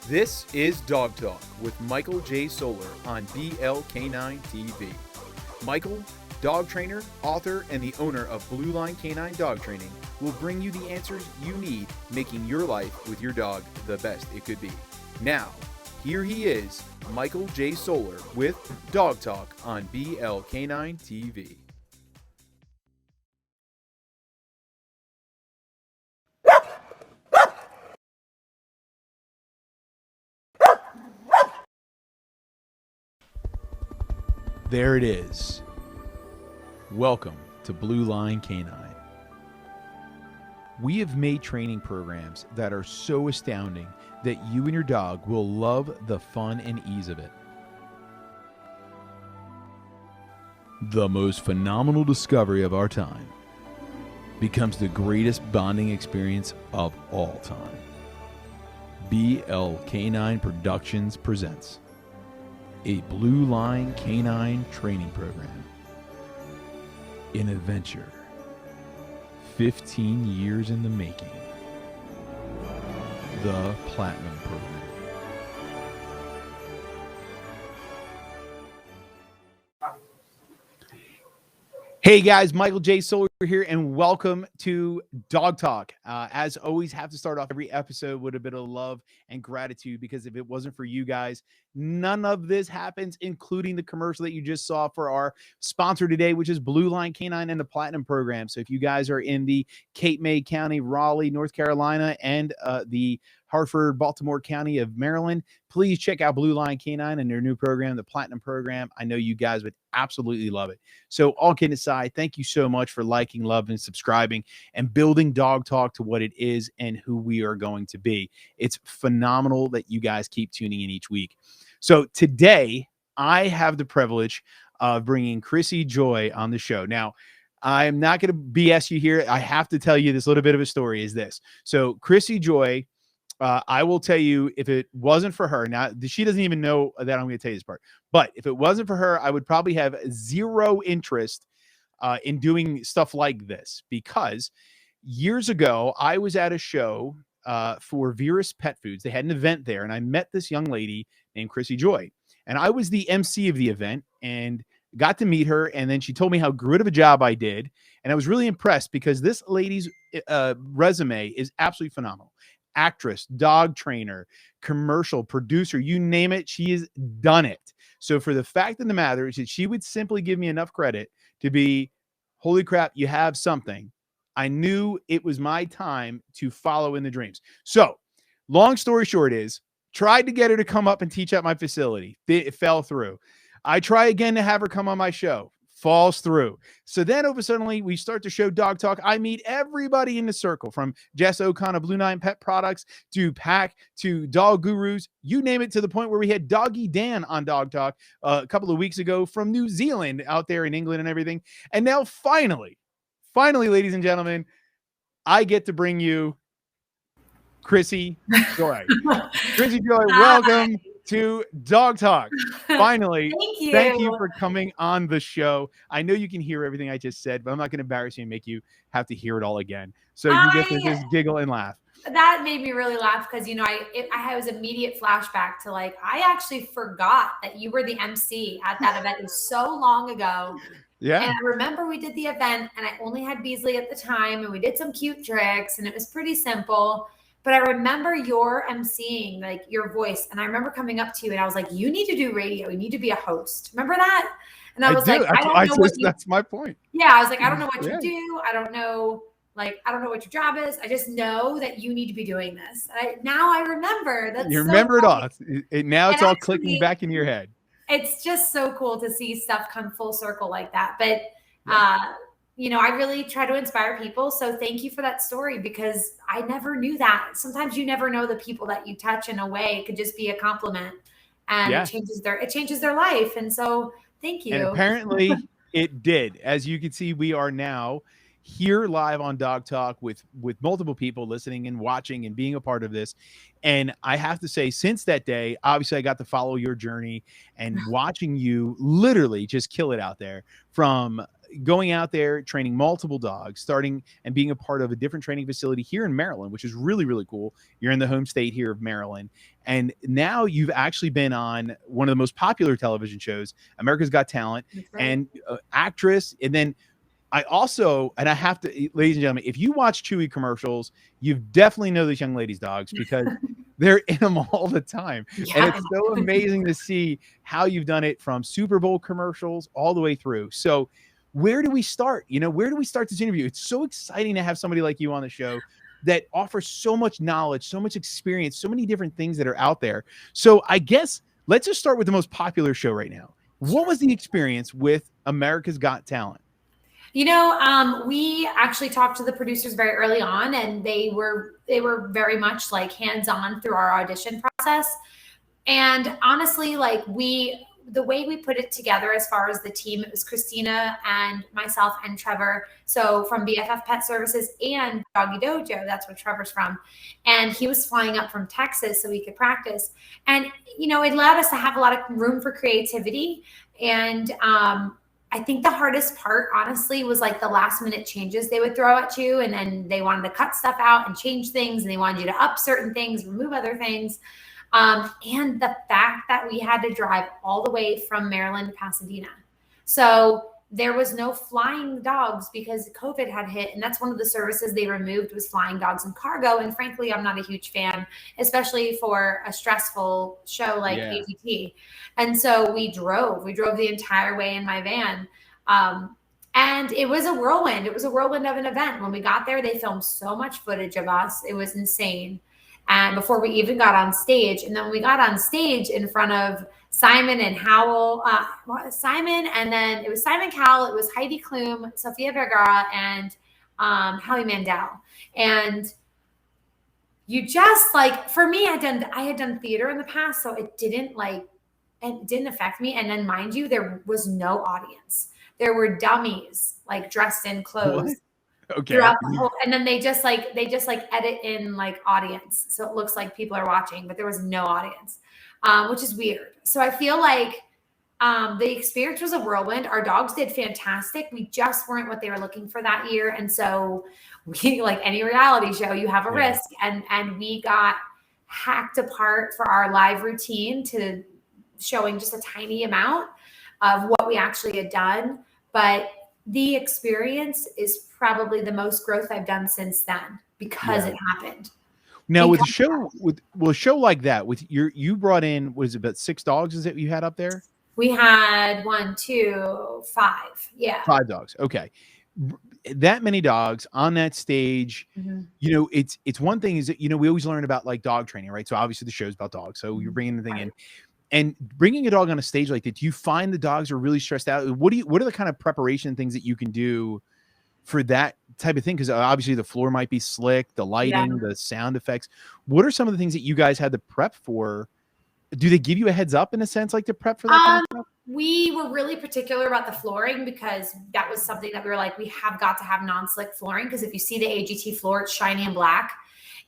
This is Dog Talk with Michael J. Solar on BLK9 TV. Michael, dog trainer, author, and the owner of Blue Line Canine Dog Training, will bring you the answers you need, making your life with your dog the best it could be. Now, here he is, Michael J. Solar with Dog Talk on BLK9 TV. There it is. Welcome to Blue Line Canine. We have made training programs that are so astounding that you and your dog will love the fun and ease of it. The most phenomenal discovery of our time becomes the greatest bonding experience of all time. BLK9 Productions presents a Blue Line Canine Training Program. An adventure 15 years in the making. The Platinum Program. Hey guys, Michael J. Solar here, and welcome to Dog Talk. As always, have to start off every episode with a bit of love and gratitude, because if it wasn't for you guys, none of this happens, including the commercial that you just saw for our sponsor today, which is Blue Line Canine and the Platinum Program. So if you guys are in the Cape May County, Raleigh, North Carolina, and the Hartford, Baltimore County of Maryland, please check out Blue Line Canine and their new program, the Platinum Program. I know you guys would absolutely love it. So all kidding aside, thank you so much for liking, loving, subscribing, and building Dog Talk to what it is and who we are going to be. It's phenomenal that you guys keep tuning in each week. So today, I have the privilege of bringing Chrissy Joy on the show. Now, I'm not going to BS you here. I have to tell you this little bit of a story is this. So Chrissy Joy, I will tell you, if it wasn't for her, now she doesn't even know that I'm going to tell you this part, but if it wasn't for her, I would probably have zero interest in doing stuff like this, because years ago, I was at a show for Vera's Pet Foods. They had an event there, and I met this young lady named Chrissy Joy, and I was the MC of the event and got to meet her. And then she told me how good of a job I did. And I was really impressed because this lady's resume is absolutely phenomenal. Actress, dog trainer, commercial producer, you name it, she has done it. So for the fact of the matter is that she would simply give me enough credit to be, holy crap, you have something. I knew it was my time to follow in the dreams. So long story short is, tried to get her to come up and teach at my facility. It fell through. I try again to have her come on my show. Falls through. So then over suddenly we start to show Dog Talk. I meet everybody in the circle, from Jess O'Connor of Blue Nine Pet Products to Pack to Dog Gurus, you name it, to the point where we had Doggy Dan on Dog Talk a couple of weeks ago from New Zealand, out there in England and everything. And now finally, ladies and gentlemen, I get to bring you Chrissy Joy. Chrissy Joy, welcome to Dog Talk. Finally, thank you for coming on the show. I know you can hear everything I just said, but I'm not going to embarrass you and make you have to hear it all again. So you get to just giggle and laugh. That made me really laugh because, I had an immediate flashback to, I actually forgot that you were the MC at that event. It was so long ago. Yeah. And I remember we did the event, and I only had Beasley at the time, and we did some cute tricks, and it was pretty simple. But I remember your emceeing, your voice. And I remember coming up to you and I was like, you need to do radio. You need to be a host. Remember that? And I was that's my point. Yeah. I was like, I don't know what you do. I don't know. I don't know what your job is. I just know that you need to be doing this. Now I remember. You remember it all. Now it's all clicking back in your head. It's just so cool to see stuff come full circle like that. But, I really try to inspire people. So thank you for that story, because I never knew that. Sometimes you never know the people that you touch in a way. It could just be a compliment, and it changes their life. And so thank you. And apparently it did. As you can see, we are now here live on Dog Talk with multiple people listening and watching and being a part of this. And I have to say, since that day, obviously I got to follow your journey and watching you literally just kill it out there, from going out there, training multiple dogs, starting and being a part of a different training facility here in Maryland, which is really, really cool. You're in the home state here of Maryland. And now you've actually been on one of the most popular television shows, America's Got Talent, That's right. and actress. And then I have to, ladies and gentlemen, if you watch Chewy commercials, you definitely know these young ladies' dogs because they're in them all the time. Yeah. And it's so amazing to see how you've done it from Super Bowl commercials all the way through. So where do we start? Where do we start this interview? It's so exciting to have somebody like you on the show that offers so much knowledge, so much experience, so many different things that are out there. So I guess let's just start with the most popular show right now. What was the experience with America's Got Talent? We actually talked to the producers very early on, and they were very much like hands-on through our audition process. And honestly, the way we put it together as far as the team, it was Christina and myself and Trevor. So from BFF Pet Services and Doggy Dojo, that's where Trevor's from. And he was flying up from Texas so we could practice. And, it allowed us to have a lot of room for creativity. And, I think the hardest part, honestly, was like the last minute changes they would throw at you. And then they wanted to cut stuff out and change things. And they wanted you to up certain things, remove other things. And the fact that we had to drive all the way from Maryland to Pasadena. So there was no flying dogs because COVID had hit. And that's one of the services they removed was flying dogs and cargo. And frankly, I'm not a huge fan, especially for a stressful show like AGT. And so we drove the entire way in my van. And it was a whirlwind. It was a whirlwind of an event. When we got there, they filmed so much footage of us. It was insane. And before we even got on stage, and then we got on stage in front of Simon and Howell, Simon, and then it was Simon Cowell, it was Heidi Klum, Sofia Vergara, and Howie Mandel. And you just for me, I had done theater in the past, so it didn't affect me. And then mind you, there was no audience. There were dummies dressed in clothes. What? Okay. Throughout the whole, and then they just edit in audience. So it looks like people are watching, but there was no audience, which is weird. So I feel like the experience was a whirlwind. Our dogs did fantastic. We just weren't what they were looking for that year. And so we, like any reality show, you have a risk. And we got hacked apart for our live routine to showing just a tiny amount of what we actually had done. But the experience is probably the most growth I've done since then because it happened. Now with a show like that, with you brought in, what is it, about 6 dogs? Is it you had up there? We had 1, 2, 5. Yeah. 5 dogs. Okay. That many dogs on that stage, it's one thing is that, we always learn about dog training, right? So obviously the show's about dogs. So you're bringing the thing in. And bringing a dog on a stage like that, do you find the dogs are really stressed out? What are the kind of preparation things that you can do for that type of thing? Because obviously the floor might be slick, the lighting, the sound effects. What are some of the things that you guys had to prep for? Do they give you a heads up in a sense, to prep for that kind of stuff? We were really particular about the flooring because that was something that we were we have got to have non-slick flooring. Because if you see the AGT floor, it's shiny and black.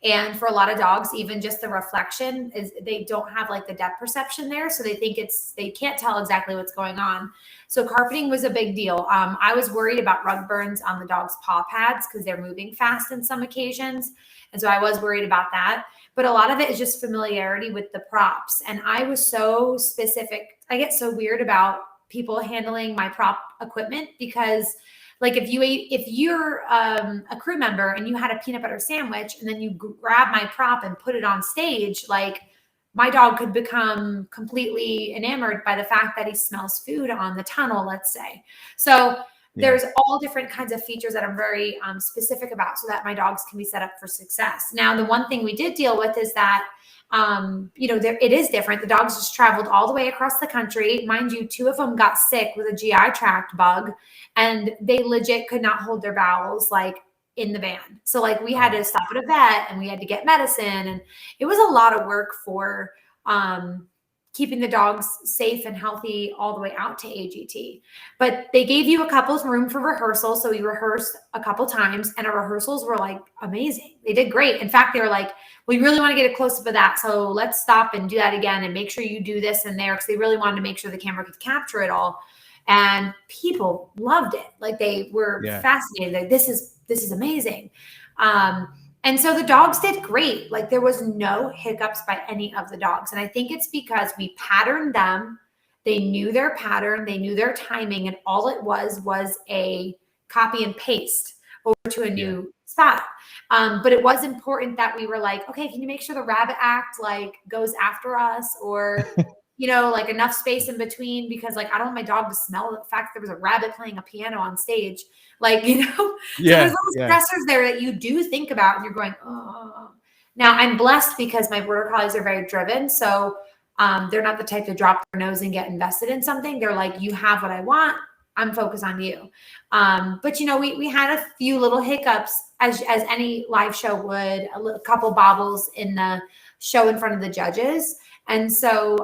And for a lot of dogs, even just the reflection is they don't have the depth perception there. So they think they can't tell exactly what's going on. So carpeting was a big deal. I was worried about rug burns on the dog's paw pads because they're moving fast in some occasions. And so I was worried about that. But a lot of it is just familiarity with the props. And I was so specific. I get so weird about people handling my prop equipment because if you're a crew member and you had a peanut butter sandwich and then you grab my prop and put it on stage, my dog could become completely enamored by the fact that he smells food on the tunnel, let's say. So there's all different kinds of features that I'm very specific about so that my dogs can be set up for success. Now, the one thing we did deal with is that it is different. The dogs just traveled all the way across the country. Mind you, 2 of them got sick with a GI tract bug and they legit could not hold their bowels in the van. So we had to stop at a vet and we had to get medicine. And it was a lot of work for keeping the dogs safe and healthy all the way out to AGT. But they gave you a couple of room for rehearsal. So we rehearsed a couple times and our rehearsals were amazing. They did great. In fact, they were we really want to get a close-up of that. So let's stop and do that again and make sure you do this and there. Because they really wanted to make sure the camera could capture it all. and people loved it. Like they were Yeah. fascinated. Like, this is amazing. And so the dogs did great. Like there was no hiccups by any of the dogs. And I think it's because we patterned them. They knew their pattern, they knew their timing, and all it was a copy and paste over to a new spot. But it was important that we were like, okay, can you make sure the rabbit act like goes after us, or like enough space in between, because like I don't want my dog to smell the fact there was a rabbit playing a piano on stage. Like, so there's little stressors there that you do think about, and you're going, oh. Now I'm blessed because my border collies are very driven. So they're not the type to drop their nose and get invested in something. They're like, you have what I want. I'm focused on you. But we had a few little hiccups as any live show would, a couple bobbles in the show in front of the judges. And so,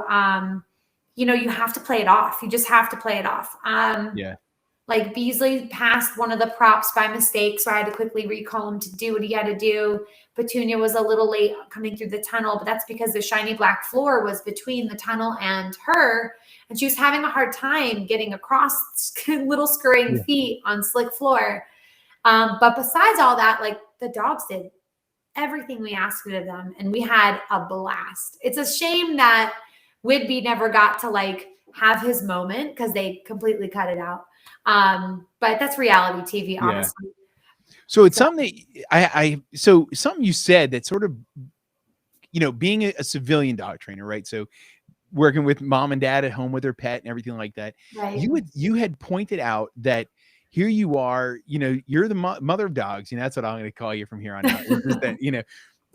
you have to play it off. You just have to play it off. Like Beasley passed one of the props by mistake, so I had to quickly recall him to do what he had to do. Petunia was a little late coming through the tunnel, but that's because the shiny black floor was between the tunnel and her, and she was having a hard time getting across little scurrying feet on slick floor. But besides all that, like the dogs did everything we asked of them, and we had a blast. It's a shame that Whidbey never got to like have his moment because they completely cut it out. But that's reality TV, honestly. So it's something that so something you said that sort of, being a civilian dog trainer, right? So working with mom and dad at home with their pet and everything like that. Right. You had pointed out that here you are, you're the mother of dogs. That's what I'm going to call you from here on out. Is that,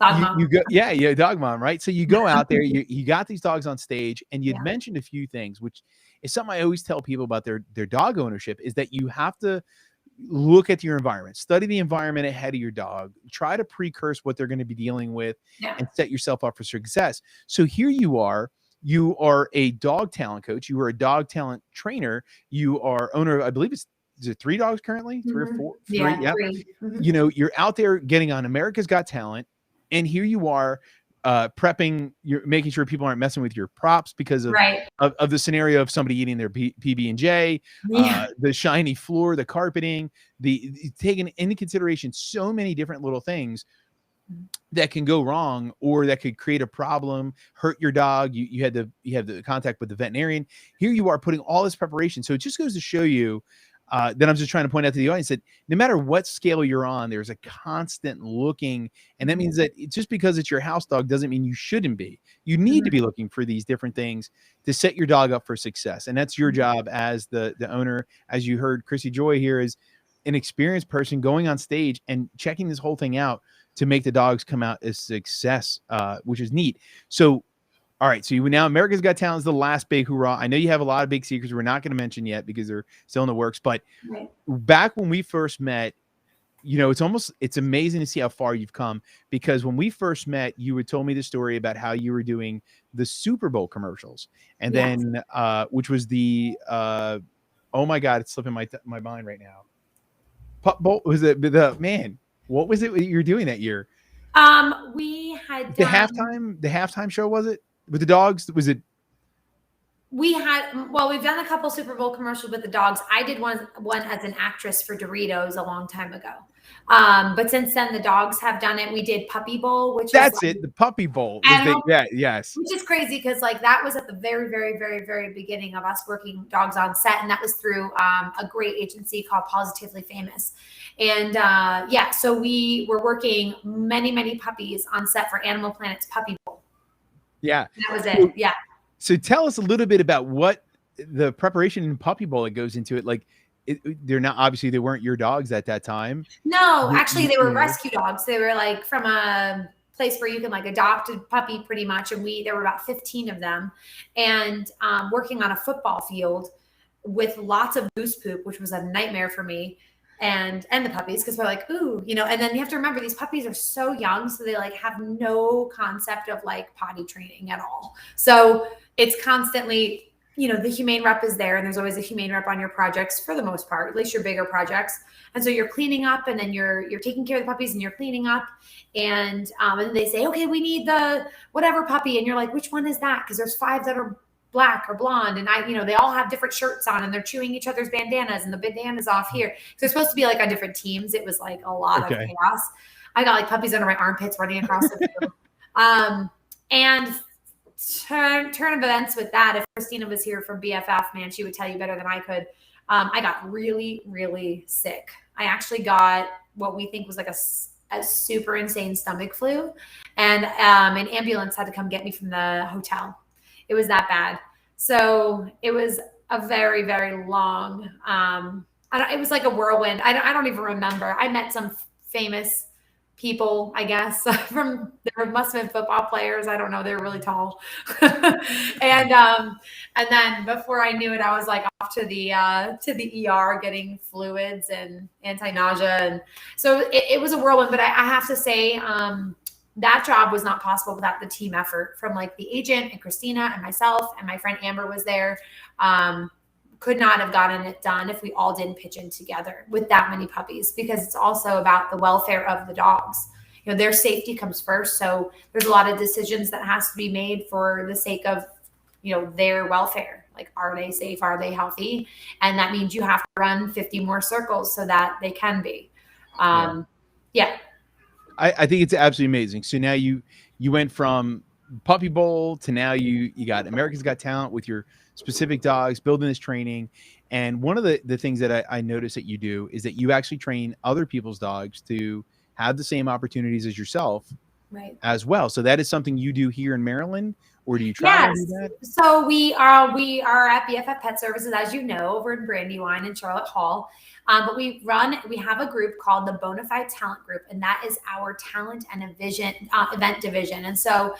Dog mom. You go, dog mom, right? So you go out there, you got these dogs on stage, and you'd mentioned a few things, which is something I always tell people about their dog ownership, is that you have to look at your environment, study the environment ahead of your dog, try to precurse what they're going to be dealing with, and set yourself up for success. So here you are a dog talent coach, you are a dog talent trainer, you are owner of, I believe is it 3 dogs currently? 3 or 4? 3? Yeah. 3. Mm-hmm. You're out there getting on America's Got Talent, and here you are prepping, you're making sure people aren't messing with your props because of the scenario of somebody eating their PB&J, the shiny floor, the carpeting, the taking into consideration so many different little things that can go wrong or that could create a problem, hurt your dog. You have the contact with the veterinarian. Here you are putting all this preparation. So it just goes to show you that I'm just trying to point out to the audience that no matter what scale you're on, there's a constant looking. And that means that just because it's your house dog doesn't mean you shouldn't be. You need to be looking for these different things to set your dog up for success. And that's your job as the owner. As you heard, Chrissy Joy here is an experienced person going on stage and checking this whole thing out to make the dogs come out as success, which is neat. So, all right. So now America's Got Talent is the last big hoorah. I know you have a lot of big secrets we're not going to mention yet because they're still in the works. But back when we first met, it's amazing to see how far you've come, because when we first met, you had told me the story about how you were doing the Super Bowl commercials. And then, which was the, oh my God, it's slipping my mind right now. Pup Bowl, was it man? What was it you were doing that year? We had the halftime show, was it? With the dogs? Was it? We've done a couple Super Bowl commercials with the dogs. I did one as an actress for Doritos a long time ago. But since then, the dogs have done it. We did Puppy Bowl, the Puppy Bowl. Yes. Which is crazy because like that was at the very, very, very, very beginning of us working dogs on set. And that was through a great agency called Positively Famous. And so we were working many, many puppies on set for Animal Planet's Puppy Bowl. Yeah. And that was it. Yeah. So tell us a little bit about what the preparation in Puppy Bowl that goes into it. Like they're not, obviously they weren't your dogs at that time. No, actually they were rescue dogs. They were like from a place where you can like adopt a puppy pretty much. And there were about 15 of them, and working on a football field with lots of goose poop, which was a nightmare for me. And the puppies, because we're like, ooh, and then you have to remember these puppies are so young, so they like have no concept of like potty training at all. So it's constantly, the humane rep is there, and there's always a humane rep on your projects for the most part, at least your bigger projects. And so you're cleaning up, and then you're taking care of the puppies, and you're cleaning up, and then they say, okay, we need the whatever puppy, and you're like, which one is that? Because there's 5 that are black or blonde. And they all have different shirts on and they're chewing each other's bandanas and the bandana's off here. So they're supposed to be like on different teams. It was like a lot of chaos. I got like puppies under my armpits running across the field. And turn of events with that. If Christina was here from BFF, man, she would tell you better than I could. I got really, really sick. I actually got what we think was like a super insane stomach flu, and an ambulance had to come get me from the hotel. It was that bad. So it was a very, very long, it was like a whirlwind. I don't even remember. I met some famous people, I guess, there must have been football players. I don't know. They're really tall. And then before I knew it, I was like off to the ER getting fluids and anti-nausea. And so it was a whirlwind, but I have to say, that job was not possible without the team effort from like the agent and Christina and myself, and my friend Amber was there. Could not have gotten it done if we all didn't pitch in together with that many puppies, because it's also about the welfare of the dogs. Their safety comes first. So there's a lot of decisions that has to be made for the sake of, their welfare. Like, are they safe? Are they healthy? And that means you have to run 50 more circles so that they can be. Yeah. I think it's absolutely amazing. So now you went from Puppy Bowl to now you got America's Got Talent with your specific dogs, building this training. And one of the things that I noticed that you do is that you actually train other people's dogs to have the same opportunities as yourself, right, as well. So that is something you do here in Maryland, or do you try to do that? So we are at BFF Pet Services, as you know, over in Brandywine and Charlotte Hall. But we have a group called the Bone-A-Fied Talent Group, and that is our talent and event division. And so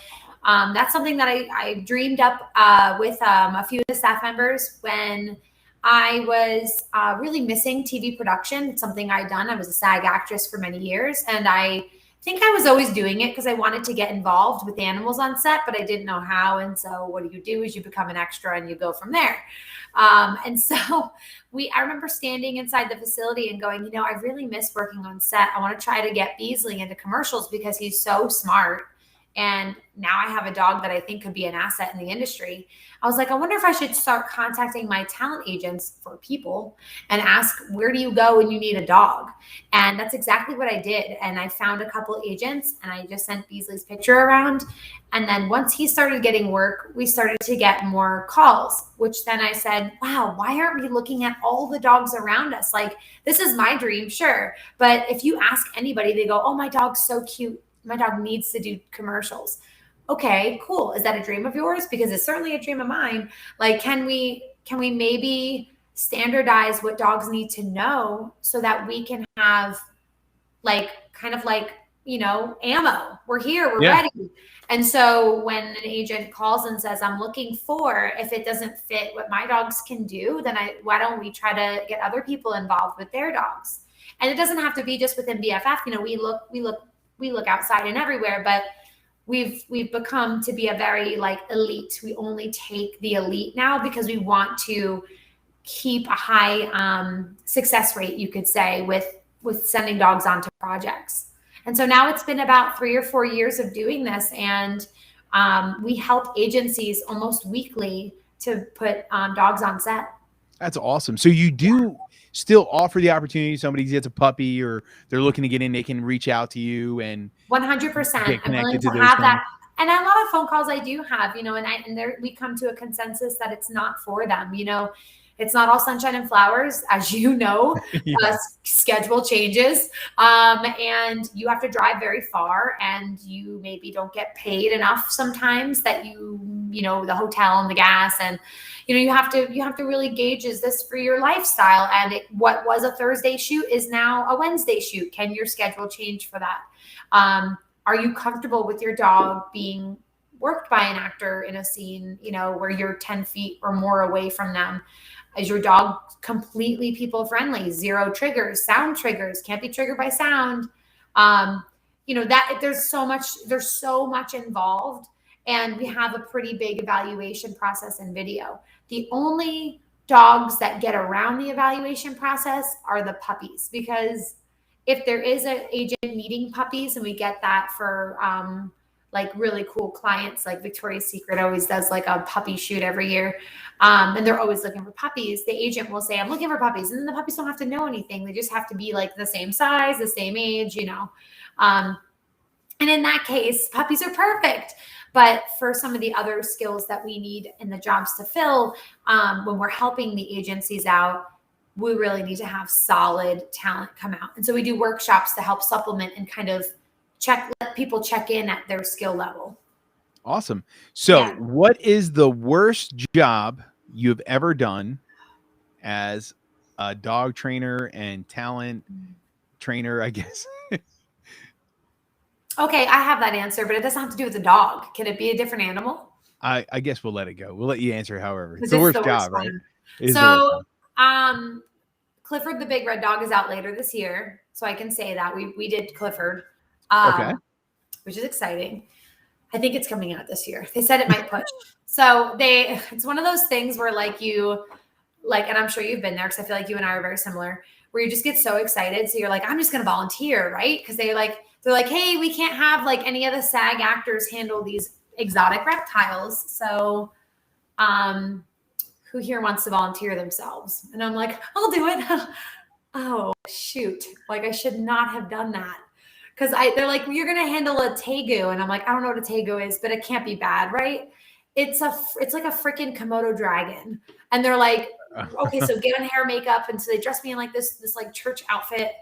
that's something that I dreamed up with a few of the staff members when I was really missing TV production. It's something I'd done. I was a SAG actress for many years, and I think I was always doing it because I wanted to get involved with animals on set, but I didn't know how. And so what do is you become an extra and you go from there. And so I remember standing inside the facility and going, I really miss working on set. I want to try to get Beasley into commercials because he's so smart. And now I have a dog that I think could be an asset in the industry. I was like, I wonder if I should start contacting my talent agents for people and ask, where do you go when you need a dog? And that's exactly what I did. And I found a couple agents and I just sent Beasley's picture around. And then once he started getting work, we started to get more calls, which then I said, wow, why aren't we looking at all the dogs around us? Like, this is my dream, sure. But if you ask anybody, they go, oh, my dog's so cute. My dog needs to do commercials. Okay, cool. Is that a dream of yours? Because it's certainly a dream of mine. Like, can we maybe standardize what dogs need to know so that we can have ammo. We're here, we're ready. And so when an agent calls and says, I'm looking for, if it doesn't fit what my dogs can do, then why don't we try to get other people involved with their dogs? And it doesn't have to be just within BFF. We look outside and everywhere, but we've become to be a very elite. We only take the elite now because we want to keep a high success rate, you could say, with sending dogs onto projects. And so now it's been about 3 or 4 years of doing this, and we help agencies almost weekly to put dogs on set. That's awesome. So you do still offer the opportunity, somebody gets a puppy or they're looking to get in, they can reach out to you and 100%. I'm willing to have that. And a lot of phone calls I do have, we come to a consensus that it's not for them. It's not all sunshine and flowers, as you know. Schedule changes, and you have to drive very far, and you maybe don't get paid enough sometimes that the hotel and the gas, and you have to really gauge, is this for your lifestyle? And what was a Thursday shoot is now a Wednesday shoot. Can your schedule change for that? Are you comfortable with your dog being worked by an actor in a scene, where you're 10 feet or more away from them? Is your dog completely people friendly? 0 triggers, sound triggers, can't be triggered by sound. That there's so much involved, and we have a pretty big evaluation process in video. The only dogs that get around the evaluation process are the puppies, because if there is an agent needing puppies and we get that for like really cool clients. Like Victoria's Secret always does like a puppy shoot every year. And they're always looking for puppies. The agent will say, I'm looking for puppies. And then the puppies don't have to know anything. They just have to be like the same size, the same age, you know. And in that case, puppies are perfect. But for some of the other skills that we need in the jobs to fill, when we're helping the agencies out, we really need to have solid talent come out. And so we do workshops to help supplement and kind of let people check in at their skill level. Awesome. So what is the worst job you've ever done as a dog trainer and talent trainer, I guess? Okay, I have that answer, but it doesn't have to do with the dog. Can it be a different animal? I guess we'll let it go. We'll let you answer however. It's It's the worst the job, worst right? So Clifford the Big Red Dog is out later this year. So I can say that we did Clifford, okay, which is exciting. I think it's coming out this year. They said it might push. So it's one of those things where like and I'm sure you've been there because I feel like you and I are very similar, where you just get so excited. So you're like, I'm just going to volunteer, right? Because they're like, hey, we can't have like any of the SAG actors handle these exotic reptiles. So, who here wants to volunteer themselves? And I'm like, I'll do it. Oh, shoot. Like I should not have done that. Cause they're like, you're going to handle a tegu. And I'm like, I don't know what a tegu is, but it can't be bad. Right. It's like a freaking Komodo dragon. And they're like, okay, so get on hair, makeup. And so they dress me in like this like church outfit.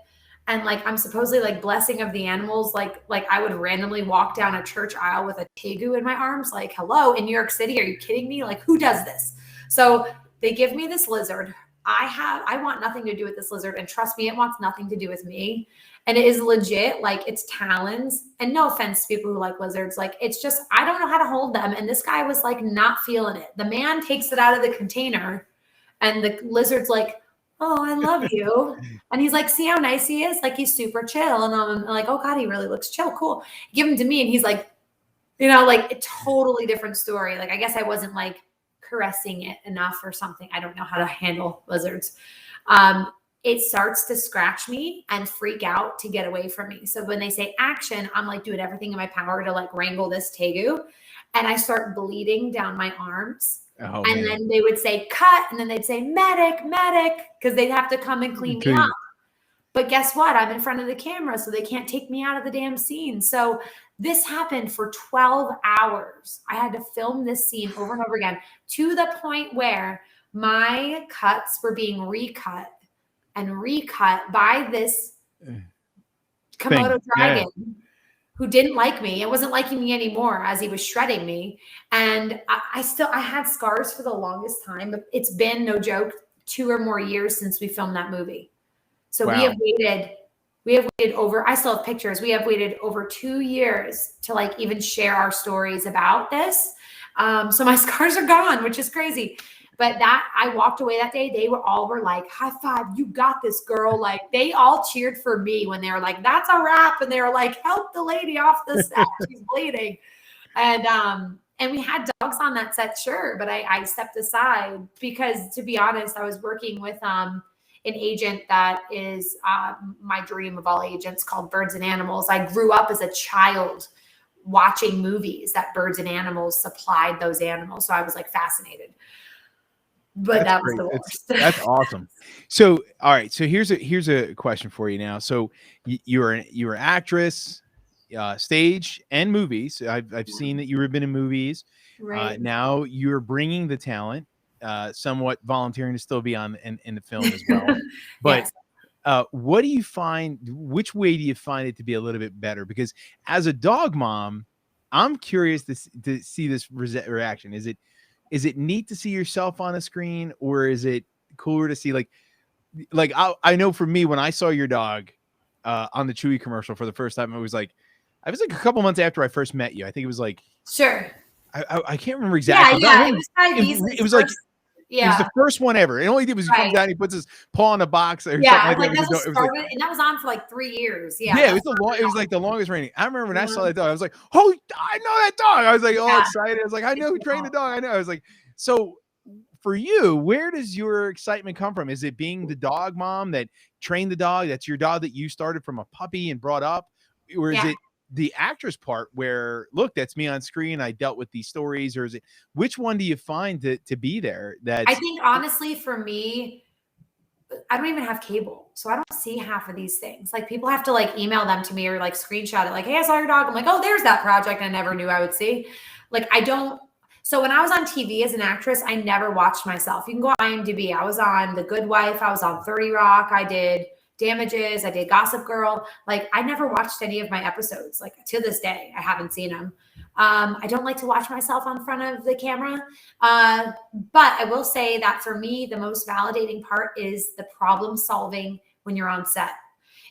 And like, I'm supposedly like blessing of the animals. Like I would randomly walk down a church aisle with a tegu in my arms. Like, hello, in New York City. Are you kidding me? Like, who does this? So they give me this lizard. I want nothing to do with this lizard. And trust me, it wants nothing to do with me. And it is legit, like it's talons. And no offense to people who like lizards. Like, it's just, I don't know how to hold them. And this guy was like not feeling it. The man takes it out of the container and the lizard's like, oh, I love you. And he's like, see how nice he is? Like, he's super chill. And I'm like, oh God, he really looks chill. Cool. Give him to me. And he's like, you know, like a totally different story. Like, I guess I wasn't like caressing it enough or something. I don't know how to handle lizards. It starts to scratch me and freak out to get away from me. So when they say action, I'm like doing everything in my power to like wrangle this tegu. And I start bleeding down my arms. Oh, and then they would say cut, and then they'd say medic, because they'd have to come and clean me up. But guess what? I'm in front of the camera, so they can't take me out of the damn scene. So this happened for 12 hours. I had to film this scene over and over again to the point where my cuts were being recut by this Komodo dragon. Who didn't like me. It wasn't liking me anymore as he was shredding me. And I had scars for the longest time, but it's been, no joke, 2 or more years since we filmed that movie. So we have waited over, I still have pictures. We have waited over 2 years to like even share our stories about this. So my scars are gone, which is crazy. But I walked away that day. They were like, high five, you got this, girl. Like, they all cheered for me when they were like, that's a wrap. And they were like, help the lady off the set. She's bleeding. And we had dogs on that set, sure. But I stepped aside because, to be honest, I was working with an agent that is my dream of all agents, called Birds and Animals. I grew up as a child watching movies that Birds and Animals supplied those animals. So I was like fascinated. But that was the worst. That's awesome. So, all right. So here's a question for you now. So you're an actress, stage and movies. I've seen that you've been in movies. Right. Now you're bringing the talent, somewhat volunteering to still be in the film as well. But yes. What do you find? Which way do you find it to be a little bit better? Because as a dog mom, I'm curious to see this reaction. Is it neat to see yourself on a screen, or is it cooler to see like I know for me, when I saw your dog on the Chewy commercial for the first time, I was like a couple months after I first met you. I think it was like, sure. I can't remember exactly. Yeah. It was like, it was the first one ever. And all he did was he comes down, he puts his paw in a box or something like that. And that was on for like 3 years. Yeah, it was like the longest reigning. I remember when I saw that dog, I was like, oh, I know that dog. I was like all excited. I was like, I know who trained the dog. I know. I was like, so for you, where does your excitement come from? Is it being the dog mom that trained the dog? That's your dog that you started from a puppy and brought up? Or is it the actress part where, look, that's me on screen, I dealt with these stories, or is it, which one do you find to be there? I think honestly for me, I don't even have cable, so I don't see half of these things. Like people have to like email them to me or like screenshot it, like, hey, I saw your dog. I'm like, oh, there's that project I never knew I would see. Like I don't. So when I was on TV as an actress, I never watched myself. You can go on IMDb. I was on The Good Wife. I was on 30 Rock. I did Damages. I did Gossip Girl. Like I never watched any of my episodes. Like to this day, I haven't seen them. I don't like to watch myself on front of the camera. But I will say that for me, the most validating part is the problem solving when you're on set.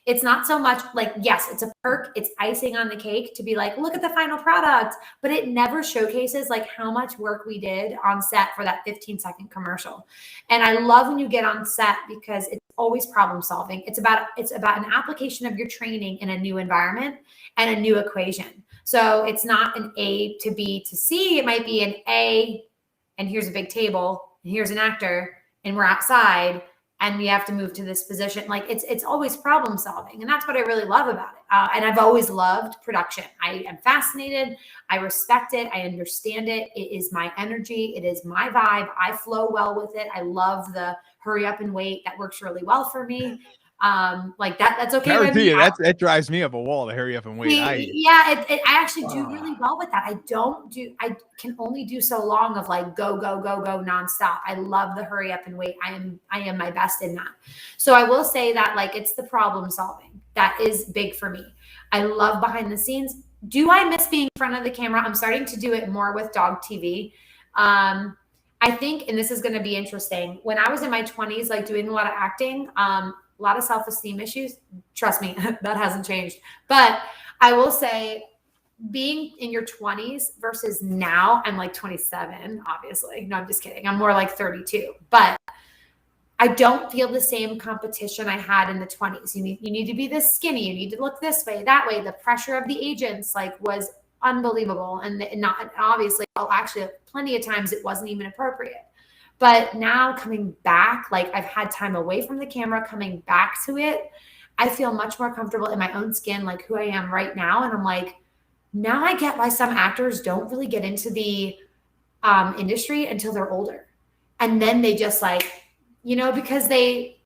It's not so much like, yes, it's a perk. It's icing on the cake to be like, look at the final product, but it never showcases like how much work we did on set for that 15-second commercial. And I love when you get on set because it's always problem solving. It's about an application of your training in a new environment and a new equation. So it's not an A to B to C. It might be an A, and here's a big table, and here's an actor, and we're outside, and we have to move to this position. Like it's always problem solving, and that's what I really love about it. And I've always loved production. I am fascinated. I respect it. I understand it. It is my energy. It is my vibe. I flow well with it. I love the hurry up and wait. That works really well for me. Like that's okay. That drives me up a wall to hurry up and wait. I actually do really well with that. I can only do so long of like go nonstop. I love the hurry up and wait. I am my best in that. So I will say that like it's the problem solving that is big for me. I love behind the scenes. Do I miss being in front of the camera? I'm starting to do it more with dog TV. I think, and this is going to be interesting, when I was in my 20s, like doing a lot of acting, a lot of self-esteem issues. Trust me, that hasn't changed. But I will say being in your 20s versus now, I'm like 27, obviously. No, I'm just kidding. I'm more like 32. But I don't feel the same competition I had in the 20s. You need to be this skinny. You need to look this way, that way. The pressure of the agents like was unbelievable. And not obviously, well, actually plenty of times it wasn't even appropriate. But now coming back, like I've had time away from the camera, coming back to it, I feel much more comfortable in my own skin, like who I am right now. And I'm like, now I get why some actors don't really get into the industry until they're older. And then they just like, because they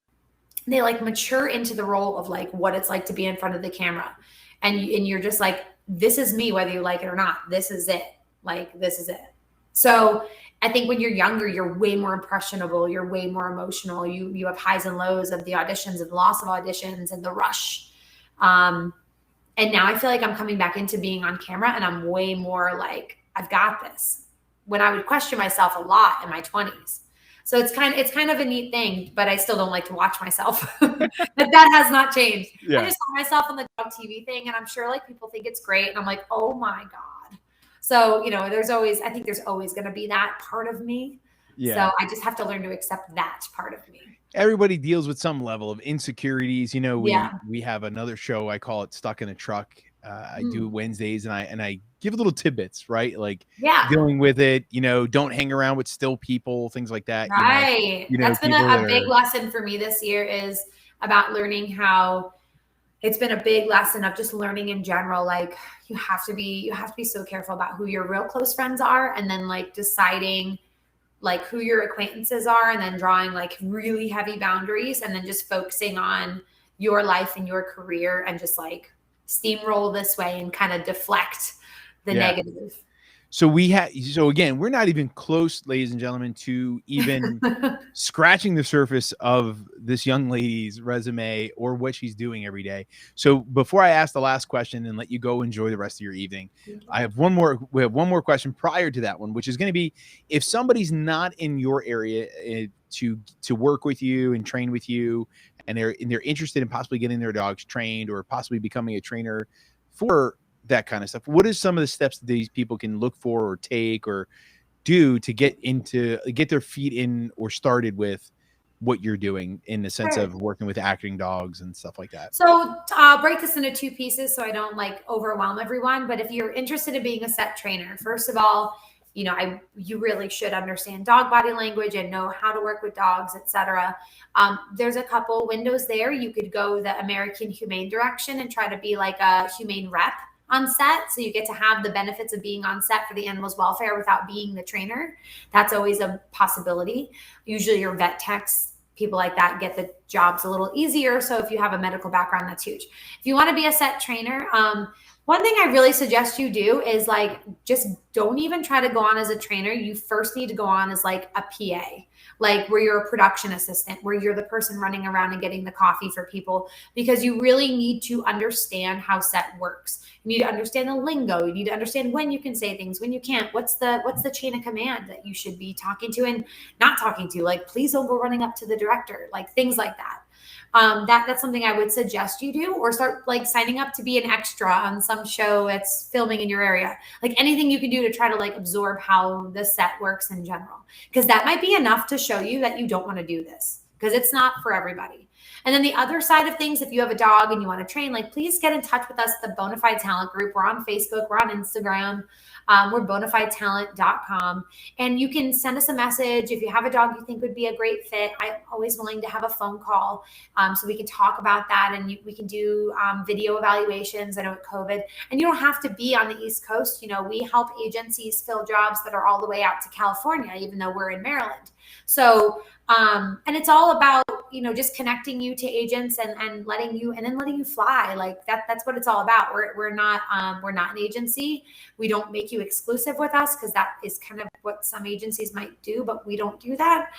like mature into the role of like what it's like to be in front of the camera. And you're just like, this is me, whether you like it or not. This is it. Like, this is it. So I think when you're younger, you're way more impressionable. You're way more emotional. You have highs and lows of the auditions and loss of auditions and the rush. And now I feel like I'm coming back into being on camera and I'm way more like, I've got this. When I would question myself a lot in my 20s. So it's kind of a neat thing, but I still don't like to watch myself. But that has not changed. Yeah. I just saw myself on the dog TV thing and I'm sure like people think it's great. And I'm like, oh my God. So, there's always going to be that part of me. Yeah. So I just have to learn to accept that part of me. Everybody deals with some level of insecurities. We have another show. I call it Stuck in a Truck. I do Wednesdays and I give little tidbits, right? Like dealing with it, don't hang around with still people, things like that. Right. That's been a big lesson for me this year is about learning how it's been a big lesson of just learning in general. Like you have to be so careful about who your real close friends are. And then like deciding like who your acquaintances are and then drawing like really heavy boundaries and then just focusing on your life and your career and just like steamroll this way and kind of deflect the negative. So again, we're not even close, ladies and gentlemen, to even scratching the surface of this young lady's resume or what she's doing every day. So before I ask the last question and let you go enjoy the rest of your evening, we have one more question prior to that one, which is going to be, if somebody's not in your area to work with you and train with you, and they're interested in possibly getting their dogs trained or possibly becoming a trainer for that kind of stuff, what is some of the steps that these people can look for or take or do to get their feet in or started with what you're doing in the sense of working with acting dogs and stuff like that? So I'll break this into two pieces so I don't like overwhelm everyone. But if you're interested in being a set trainer, first of all, you really should understand dog body language and know how to work with dogs, etc. There's a couple windows there. You could go the American Humane direction and try to be like a humane rep. on set. So you get to have the benefits of being on set for the animal's welfare without being the trainer. That's always a possibility. Usually your vet techs, people like that, get the jobs a little easier. So if you have a medical background, that's huge. If you want to be a set trainer, one thing I really suggest you do is like, just don't even try to go on as a trainer. You first need to go on as like a PA, like where you're a production assistant, where you're the person running around and getting the coffee for people, because you really need to understand how set works. You need to understand the lingo. You need to understand when you can say things, when you can't. What's the chain of command that you should be talking to and not talking to? Like, please don't go running up to the director, like things like that. That's something I would suggest you do, or start like signing up to be an extra on some show that's filming in your area. Like anything you can do to try to like absorb how the set works in general, because that might be enough to show you that you don't want to do this, because it's not for everybody. And then the other side of things, if you have a dog and you want to train, like please get in touch with us, the Bone-A-Fied Talent Group. We're on Facebook, we're on Instagram. We're bonafiedtalent.com. And you can send us a message if you have a dog you think would be a great fit. I'm always willing to have a phone call so we can talk about that, and we can do video evaluations. I know with COVID, and you don't have to be on the East Coast. You know, we help agencies fill jobs that are all the way out to California, even though we're in Maryland. So, and it's all about, you know, just connecting you to agents and letting you fly. Like that's what it's all about. We're not an agency. We don't make you exclusive with us, because that is kind of what some agencies might do, but we don't do that.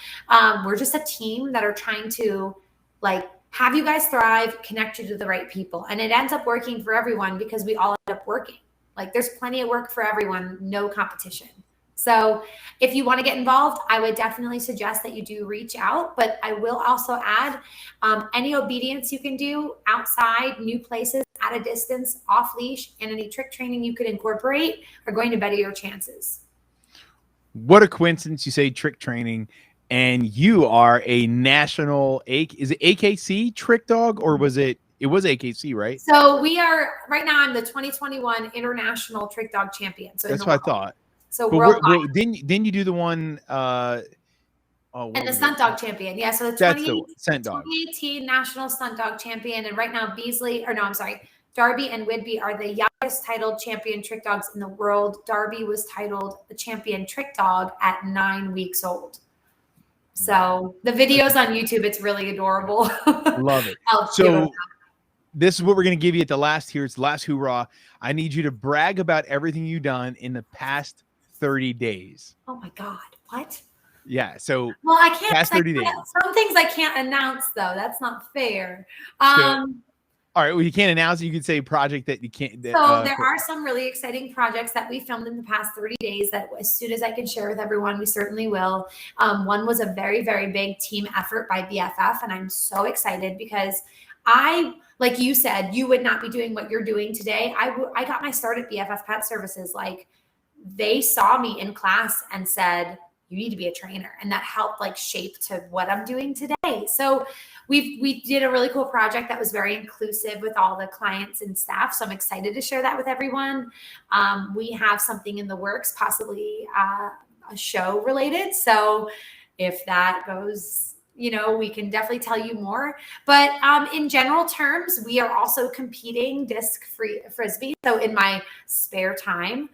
We're just a team that are trying to like have you guys thrive, connect you to the right people. And it ends up working for everyone, because we all end up working. Like there's plenty of work for everyone, no competition. So if you want to get involved, I would definitely suggest that you do reach out. But I will also add any obedience you can do outside, new places, at a distance, off leash, and any trick training you could incorporate are going to better your chances. What a coincidence you say trick training, and you are a national, is it AKC trick dog, or was it was AKC, right? So we are, right now I'm the 2021 International Trick Dog Champion. So that's what I thought. So didn't you do the one and the Stunt Dog Champion? Yeah, so the 2018 National Stunt Dog Champion, and right now Darby and Whidbey are the youngest titled champion trick dogs in the world. Darby was titled the champion trick dog at 9 weeks old. So the videos on YouTube, it's really adorable. Love it. So this is what we're going to give you at the last here. It's the last hoorah. I need you to brag about everything you've done in the past 30 days. Oh my God. What? Yeah. So, well, I can't. Past 30 days. Some things I can't announce, though. That's not fair. All right. Well, you can't announce it. You could say project that you can't. There are some really exciting projects that we filmed in the past 30 days that as soon as I can share with everyone, we certainly will. One was a very, very big team effort by BFF. And I'm so excited because like you said, you would not be doing what you're doing today. I got my start at BFF Pet Services. Like they saw me in class and said, you need to be a trainer. And that helped like shape to what I'm doing today. So we did a really cool project that was very inclusive with all the clients and staff. So I'm excited to share that with everyone. We have something in the works, possibly a show related. So if that goes, we can definitely tell you more. But in general terms, we are also competing disc frisbee. So in my spare time,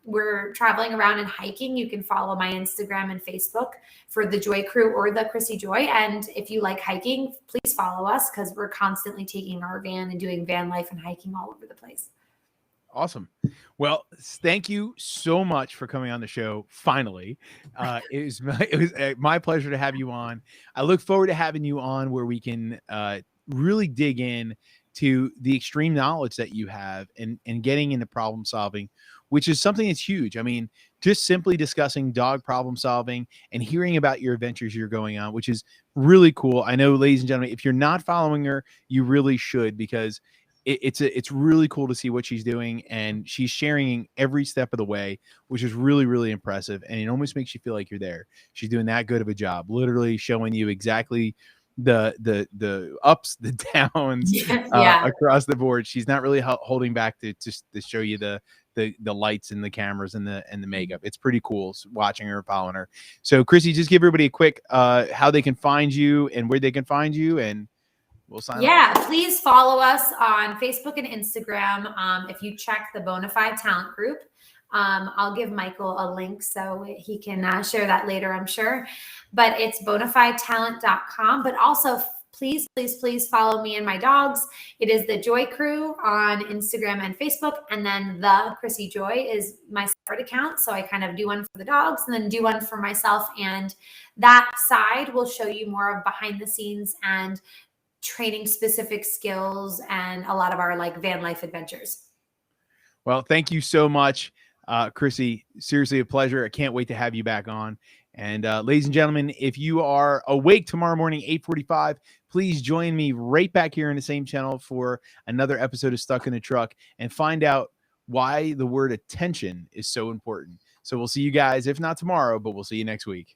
we're traveling around and hiking. You can follow my Instagram and Facebook for the Joy Crew or the Chrissy Joy. And if you like hiking, please follow us because we're constantly taking our van and doing van life and hiking all over the place. Awesome. Well, thank you so much for coming on the show. Finally, it was my pleasure to have you on. I look forward to having you on where we can really dig in to the extreme knowledge that you have and getting into problem solving, which is something that's huge. I mean, just simply discussing dog problem solving and hearing about your adventures you're going on, which is really cool. I know, ladies and gentlemen, if you're not following her, you really should, because it's really cool to see what she's doing, and she's sharing every step of the way, which is really, really impressive. And it almost makes you feel like you're there. She's doing that good of a job, literally showing you exactly the ups, the downs across the board. She's not really holding back to show you the lights and the cameras and the makeup. It's pretty cool watching her, following her. So Chrissy, just give everybody a quick how they can find you and where they can find you and we'll sign off. Yeah, please follow us on Facebook and Instagram. If you check the Bone-A-Fied Talent Group, I'll give Michael a link so he can share that later, I'm sure. But it's bonafiedtalent.com. But also, please, please, please follow me and my dogs. It is the Joy Crew on Instagram and Facebook. And then the Chrissy Joy is my separate account. So I kind of do one for the dogs and then do one for myself. And that side will show you more of behind the scenes and training specific skills and a lot of our like van life adventures. Well, thank you so much, Chrissy. Seriously, a pleasure. I can't wait to have you back on. And ladies and gentlemen, if you are awake tomorrow morning, 8:45, please join me right back here in the same channel for another episode of Stuck in a Truck and find out why the word attention is so important. So we'll see you guys, if not tomorrow, but we'll see you next week.